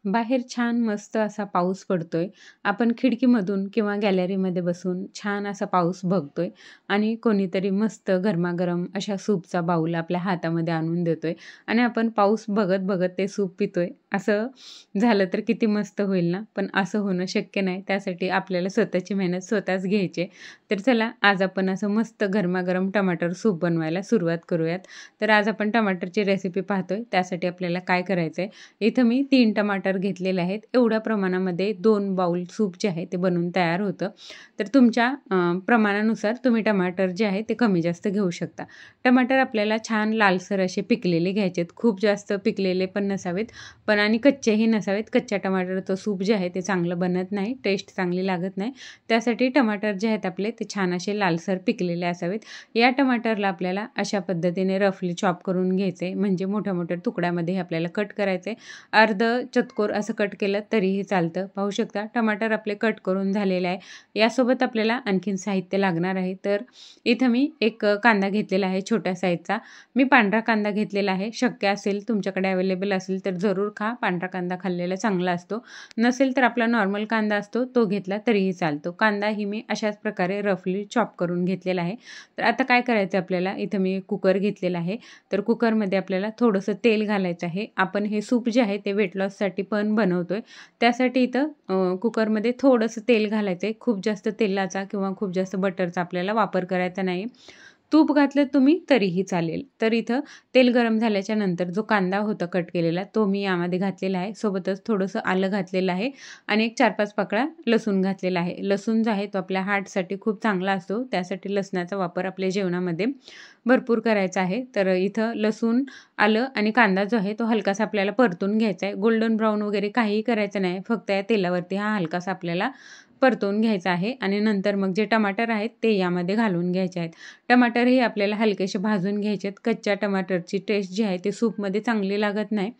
बाहेर छान मस्त असा पाऊस पडतोय. आपण खिडकीमधून किंवा गॅलरीमध्ये बसून छान असा पाऊस बघतोय आणि कोणीतरी मस्त गरमागरम अशा सूपचा बाऊल आपल्या हातामध्ये आणून देतोय आणि आपण पाऊस बघत-बघत ते सूप पितोय. असं झालं तर किती मस्त होईल ना? पण असं होणं शक्य नाही. त्यासाठी आपल्याला स्वतःची मेहनत स्वतःच घ्यायची आहे. तर चला आज आपण असं मस्त गरमागरम टमाटर सूप बनवायला सुरुवात करूयात. तर आज आपण टमाटरची रेसिपी पाहतोय. त्यासाठी आपल्याला काय करायचंय, इथं मी 3 टमाटर घेतलेले आहेत. एवढ्या प्रमाणामध्ये 2 बाउल सूप जे आहे ते बनवून तयार होतं. तर तुमच्या प्रमाणानुसार तुम्ही टमाटर जे आहे ते कमी जास्त घेऊ शकता. टमाटर आपल्याला छान लालसर असे पिकलेले घ्यायचे आहेत. खूप जास्त पिकलेले पण नसावेत, पण आणि कच्चेही नसावेत. कच्च्या टमाटरचं सूप जे आहे ते चांगलं बनत नाही, टेस्ट चांगली लागत नाही. त्यासाठी टमाटर जे आहेत आपले ते छान असे लालसर पिकलेले असावेत. या टमाटरला आपल्याला अशा पद्धतीने रफली चॉप करून घ्यायचे, म्हणजे मोठ्या-मोठ्या तुकड्यामध्ये आपल्याला कट करायचे. अर्ध चतकोर असं कट केलं तरीही चालतं. पाहू शकता टमाटर आपले कट करून झालेले आहे. यासोबत आपल्याला आणखीन साहित्य लागणार आहे. तर इथं मी एक कांदा घेतलेला आहे छोट्या साईजचा. मी पांढरा कांदा घेतलेला आहे. शक्य असेल तुमच्याकडे अवेलेबल असेल तर जरूर खा. पांढरा कांदा खाल्लेला चांगला असतो. नसेल तर आपला नॉर्मल कांदा असतो तो घेतला तरीही चालतो. कांदाही मी अशाच प्रकारे रफली चॉप करून घेतलेला आहे. तर आता काय करायचं आपल्याला, इथं मी कुकर घेतलेला आहे. तर कुकरमध्ये आपल्याला थोडंसं तेल घालायचं आहे. आपण हे सूप जे आहे ते वेट लॉससाठी पण बनवतोय. त्यासाठी इथं कुकरमध्ये थोडंसं तेल घालायचं आहे. खूप जास्त तेलाचा किंवा खूप जास्त बटरचा आपल्याला वापर करायचा नाही. तूप घातलं तुम्ही तरीही चालेल. तर इथं तेल गरम झाल्याच्या नंतर जो कांदा होता कट केलेला तो मी यामध्ये घातलेला आहे. सोबतच थोडंसं आलं घातलेलं आहे आणि एक 4-5 पाकळ्या लसूण घातलेला आहे. लसूण जो आहे तो आपल्या हार्टसाठी खूप चांगला असतो. त्यासाठी लसणाचा वापर आपल्या जेवणामध्ये भरपूर करायचा आहे. तर इथं लसूण, आलं आणि कांदा जो आहे तो हलकासा आपल्याला परतून घ्यायचा आहे. गोल्डन ब्राऊन वगैरे काहीही करायचं नाही. फक्त या तेलावरती हा हलकासा आपल्याला परतवून घ्यायचा आहे आणि नंतर मग जे टमाटर आहेत ते यामध्ये घालून घ्यायचे आहेत. टमाटर हे आपल्याला हलकेसे भाजून घ्यायचे आहेत. कच्च्या टमाटरची टेस्ट जी आहे ते सूपमध्ये चांगली लागत नाही.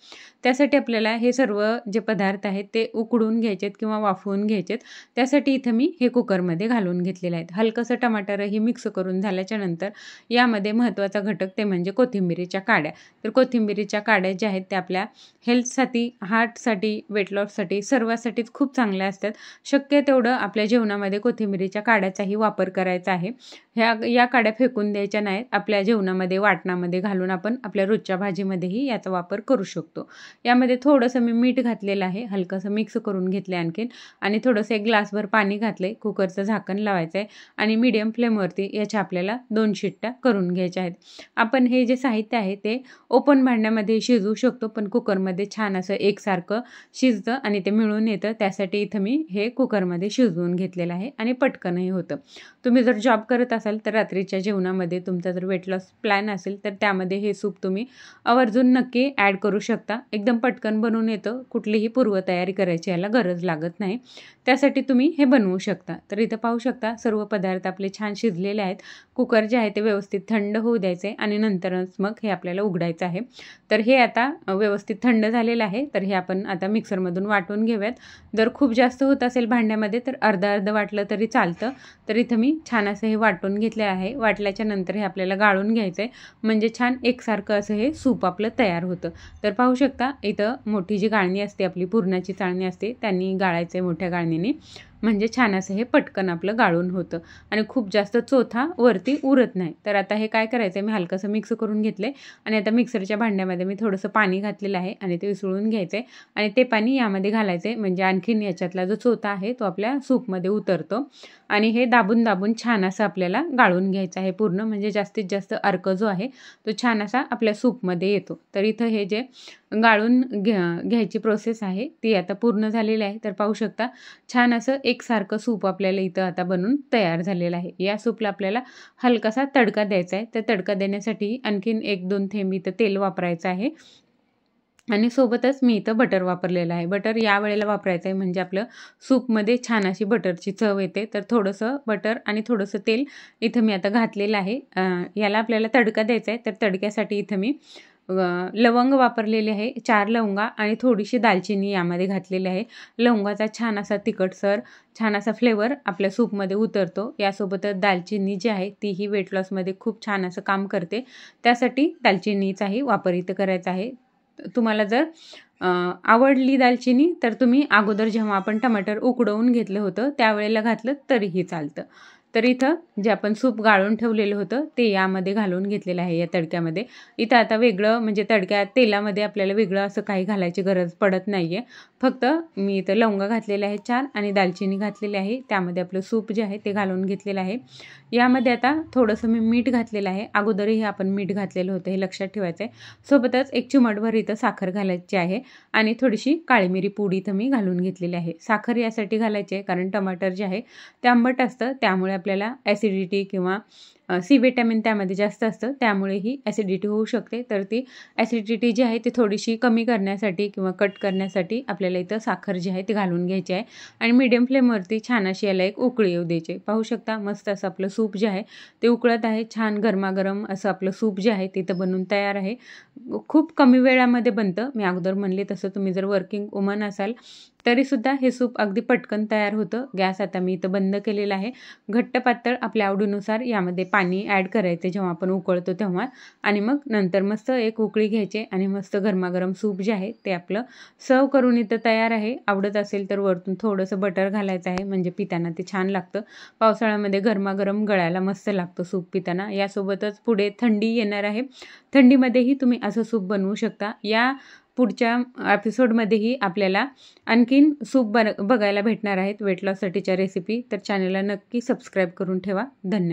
त्यासाठी आपल्याला हे सर्व जे पदार्थ आहेत ते उकडून घ्यायचे आहेत किंवा वाफवून घ्यायचे आहेत. त्यासाठी इथं मी हे कुकरमध्ये घालून घेतलेले आहेत. हलकंसं टमाटरही मिक्स करून झाल्याच्या नंतर यामध्ये महत्त्वाचा घटक ते म्हणजे कोथिंबिरीच्या काड्या. तर कोथिंबिरीच्या काड्या ज्या आहेत त्या आपल्या हेल्थसाठी, हार्टसाठी, वेट लॉससाठी सर्वासाठीच खूप चांगल्या असतात. शक्य तेवढं आपल्या जेवणामध्ये कोथिंबिरीच्या काड्याचाही वापर करायचा आहे. या काड्या फेकून द्यायच्या नाहीत. आपल्या जेवणामध्ये, वाटणामध्ये घालून आपण आपल्या रोजच्या भाजीमध्येही याचा वापर करू शकतो. यामध्ये थोडंसं मी मीठ घातलेलं आहे. हलकंसं मिक्स करून घेतलं आणखीन आणि थोडंसं 1 ग्लासभर पाणी घातलंय. कुकरचं झाकण लावायचं आहे आणि मीडियम फ्लेमवरती याच्या आपल्याला 2 शिट्ट्या करून घ्यायच्या आहेत. आपण हे जे साहित्य आहे ते ओपन भांड्यामध्ये शिजवू शकतो, पण कुकरमध्ये छान असं एकसारखं शिजतं आणि ते मिळून येतं. त्यासाठी इथं मी हे कुकरमध्ये शिजवून घेतलेलं आहे आणि पटकनही होतं. तुम्ही जर जॉब करत असाल तर रात्रीच्या जेवणामध्ये तुमचा जर वेट लॉस प्लॅन असेल तर त्यामध्ये हे सूप तुम्ही आवर्जून नक्की ॲड करू शकता. एकदम पटकन बनून येतं. कुठलीही पूर्वतयारी करायची याला गरज लागत नाही. त्यासाठी तुम्ही हे बनवू शकता. तर इथं पाहू शकता सर्व पदार्थ आपले छान शिजलेले आहेत. कुकर जे आहे ते व्यवस्थित थंड होऊ द्यायचे आणि नंतरच मग हे आपल्याला उघडायचं आहे. तर हे आता व्यवस्थित थंड झालेलं आहे. तर हे आपण आता मिक्सरमधून वाटून घेऊयात. जर खूप जास्त होत असेल भांड्यामध्ये तर अर्धं-अर्धं वाटलं तरी चालतं. तर इथं मी छान असं हे वाटून घेतलं आहे. वाटल्याच्या नंतर हे आपल्याला गाळून घ्यायचं आहे. म्हणजे छान एकसारखं असं हे सूप आपलं तयार होतं. तर पाहू शकता इथं मोठी जी गाळणी असते आपली पुरणाची चाळणी असते त्यांनी गाळायचं आहे मोठ्या गाळणीने. म्हणजे छान असं हे पटकन आपलं गाळून होतं आणि खूप जास्त चोथा वरती उरत नाही. तर आता हे काय करायचं आहे, मी हलकंसं मिक्स करून घेतलं आहे आणि आता मिक्सरच्या भांड्यामध्ये मी थोडंसं पाणी घातलेलं आहे आणि ते विसळून घ्यायचं आहे आणि ते पाणी यामध्ये घालायचं आहे. म्हणजे आणखीन याच्यातला जो चोथा आहे तो आपल्या सूपमध्ये उतरतो आणि हे दाबून दाबून छान असं आपल्याला गाळून घ्यायचं आहे पूर्ण. म्हणजे जास्तीत जास्त अर्क जो आहे तो छान असा आपल्या सूपमध्ये येतो. तर इथं हे जे गाळून घ्यायची प्रोसेस आहे ती आता पूर्ण झालेली आहे. तर पाहू शकता छान असं एकसारखं सूप आपल्याला इथं आता बनून तयार झालेलं आहे. या सूपला आपल्याला हलकासा तडका द्यायचा आहे. तर तडका देण्यासाठी आणखीन 1-2 थेंब इथं तेल वापरायचं आहे आणि सोबतच मी इथं बटर वापरलेलं आहे. बटर या वेळेला वापरायचं आहे म्हणजे आपलं सूपमध्ये छान अशी बटरची चव येते. तर थोडंसं बटर आणि थोडंसं तेल इथं मी आता घातलेलं आहे. याला आपल्याला तडका द्यायचा आहे. तर तडक्यासाठी इथं मी लवंग वापरलेले आहे. 4 लवंगा आणि थोडीशी दालचिनी यामध्ये घातलेली आहे. लवंगाचा छान असा तिखटसर छान असा फ्लेवर आपल्या सूपमध्ये उतरतो. यासोबतच दालचिनी जी आहे तीही वेट लॉसमध्ये खूप छान असं काम करते. त्यासाठी दालचिनीचाही वापर इथं करायचा आहे. तुम्हाला जर आवडली दालचिनी तर तुम्ही अगोदर जेव्हा आपण टमाटर उकडवून घेतलं होतं त्यावेळेला घातलं तरीही चालतं. तर इथं जे आपण सूप गाळून ठेवलेलं होतं ते यामध्ये घालून घेतलेलं आहे या तडक्यामध्ये. इथं आता वेगळं म्हणजे तडक्यात तेलामध्ये आपल्याला वेगळं असं काही घालायची गरज पडत नाही आहे. फक्त मी इथं लवंगा घातलेल्या आहेत 4 आणि दालचिनी घातलेली आहे. त्यामध्ये आपलं सूप जे आहे ते घालून घेतलेलं आहे. यामध्ये आता थोडंसं मी मीठ घातलेलं आहे. अगोदरही आपण मीठ घातलेलं होतं हे लक्षात ठेवायचं आहे. सोबतच 1 चिमटभर इथं साखर घालायची आहे आणि थोडीशी काळी मिरी पूड इथं मी घालून घेतलेली आहे. साखर यासाठी घालायची आहे कारण टमाटर जे आहे ते आंबट असतं, त्यामुळे आपल्याला ॲसिडिटी किंवा सी विटॅमिन त्यामध्ये जास्त असतं, त्यामुळे ही ॲसिडिटी होऊ शकते. तर ती ॲसिडिटी जी आहे ती थोडीशी कमी करण्यासाठी किंवा कट करण्यासाठी आपल्याला इथं साखर जी आहे ती घालून घ्यायची आहे आणि मीडियम फ्लेमवरती छान अशी याला एक उकळी येऊ द्यायची. पाहू शकता मस्त असं आपलं सूप जे आहे ते उकळत आहे. छान गरमागरम असं आपलं सूप जे आहे ते इथं बनून तयार आहे. खूप कमी वेळामध्ये बनतं. मी अगोदर म्हणले तसं तुम्ही जर वर्किंग वुमन असाल तरीसुद्धा हे सूप अगदी पटकन तयार होतं. गॅस आता मी इथं बंद केलेला आहे. घट्ट पातळ आपल्या आवडीनुसार यामध्ये पाणी ॲड करायचे जेव्हा आपण उकळतो तेव्हा आणि मग नंतर मस्त एक उकळी घ्यायची आणि मस्त गरमागरम सूप जे आहे ते आपलं सर्व करून इथं तयार आहे. आवडत असेल तर वरतून थोडंसं बटर घालायचं आहे म्हणजे पिताना ते छान लागतं. पावसाळ्यामध्ये गरमागरम गळायला मस्त लागतं सूप पिताना. यासोबतच पुढे थंडी येणार आहे. थंडीमध्येही तुम्ही असं सूप बनवू शकता. या पुढच्या एपिसोडमध्येही आपल्याला आणखीन सूप बघायला भेटणार आहेत वेट लॉससाठीच्या रेसिपी. तर चॅनलला नक्की सबस्क्राईब करून ठेवा. धन्यवाद.